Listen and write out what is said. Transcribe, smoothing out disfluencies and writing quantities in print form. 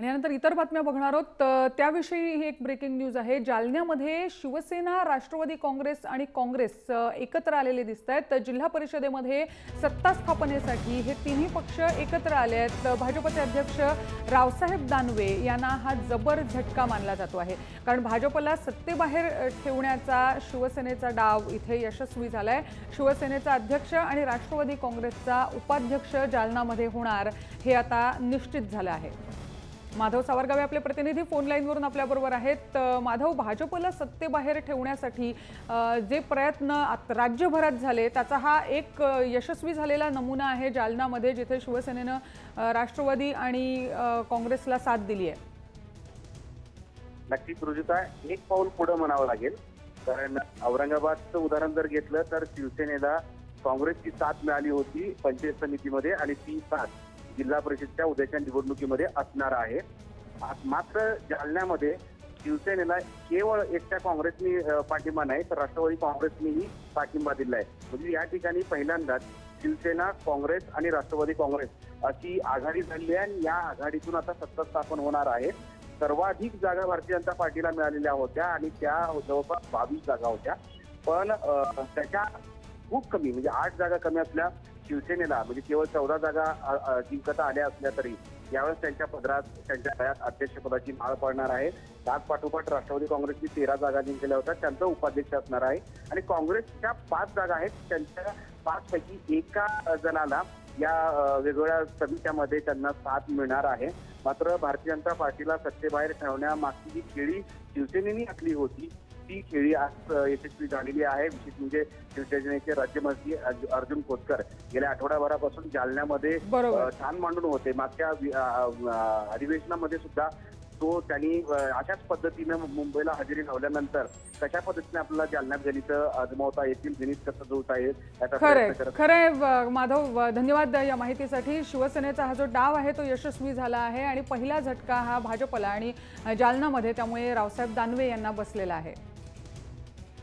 आणि यानंतर इतर बातम्या बघणार आहोत। त्याविषयी ही एक ब्रेकिंग न्यूज आहे। जालन्यामध्ये शिवसेना, राष्ट्रवादी काँग्रेस आणि काँग्रेस एकत्र आलेले दिसतात। जिल्हा परिषदेमध्ये सत्ता स्थापनेसाठी हे तिन्ही पक्ष एकत्र आले आहेत। भाजपचे अध्यक्ष रावसाहेब दानवे यांना हा जबर झटका मानला जातो आहे, कारण भाजपला सत्तेबाहेर ठेवण्याचा शिवसेनेचा डाव इथे यशस्वी झालाय। शिवसेनेचा अध्यक्ष आणि राष्ट्रवादी काँग्रेसचा उपाध्यक्ष जालनामध्ये होणार हे आता निश्चित झालं आहे। माधव सावरगावे आपले प्रतिनिधी फोन लाईनवरून आपल्याबरोबर आहेत। माधव, भाजपला सत्तेबाहेर ठेवण्यासाठी जे प्रयत्न राज्यभरात झाले त्याचा हा एक यशस्वी झालेला नमुना आहे जालनामध्ये, जिथे शिवसेनेनं राष्ट्रवादी आणि काँग्रेसला साथ दिली आहे। नक्कीच रुजुता, एक पाऊल पुढे म्हणावं लागेल, कारण औरंगाबादचं उदाहरण जर घेतलं तर शिवसेनेला काँग्रेसची साथ मिळाली होती पंचायत समितीमध्ये आणि ती साथ जिल्हा परिषदच्या उद्याच्या निवडणुकीमध्ये असणार आहे। मात्र जालन्यामध्ये शिवसेनेला केवळ एकट्या काँग्रेसने पाठिंबा नाही तर राष्ट्रवादी काँग्रेसनेही पाठिंबा दिला आहे। म्हणजे या ठिकाणी पहिल्यांदाच शिवसेना, काँग्रेस आणि राष्ट्रवादी काँग्रेस अशी आघाडी झाली आहे आणि या आघाडीतून आता सत्ता स्थापन होणार आहे। सर्वाधिक जागा भारतीय जनता पार्टीला मिळालेल्या होत्या आणि त्या जवळपास 22 जागा होत्या, पण त्याच्या खूप कमी म्हणजे 8 जागा कमी असल्या शिवसेनेला, म्हणजे केवळ 14 जागा जिंकता आल्या असल्या तरी यावेळेस त्यांच्या पदरात, त्यांच्या गळ्यात अध्यक्षपदाची माळ पडणार आहे। त्याच पाठोपाठ राष्ट्रवादी काँग्रेसनी 13 जागा जिंकल्या होत्या, त्यांचा उपाध्यक्ष असणार आहे आणि काँग्रेसच्या 5 जागा आहेत, त्यांच्या 5 पैकी एका जणाला या वेगवेगळ्या समित्यामध्ये त्यांना साथ मिळणार आहे। मात्र भारतीय जनता पार्टीला सत्तेबाहेर ठेवण्यामागची जी खेळी शिवसेनेने आखली होती ती खेळी आज यशस्वी झालेली आहे। विशेष म्हणजे शिवसेनेचे राज्यमंत्री अर्जुन खोतकर गेल्या आठवड्याभरापासून जालन्यामध्ये ठाण मांडून होते। मागच्या अधिवेशनामध्ये सुद्धा तो त्यांनी अशाच पद्धतीने मुंबईला हजेरी लावल्यानंतर कशा पद्धतीने आपल्याला जालन्यात गणित आजमावता येतील, गणित कसं जुळता येईल। खरंय माधव, धन्यवाद या माहितीसाठी। शिवसेनेचा हा जो डाव आहे तो यशस्वी झाला आहे आणि पहिला झटका हा भाजपला आणि जालनामध्ये त्यामुळे रावसाहेब दानवे यांना बसलेला आहे।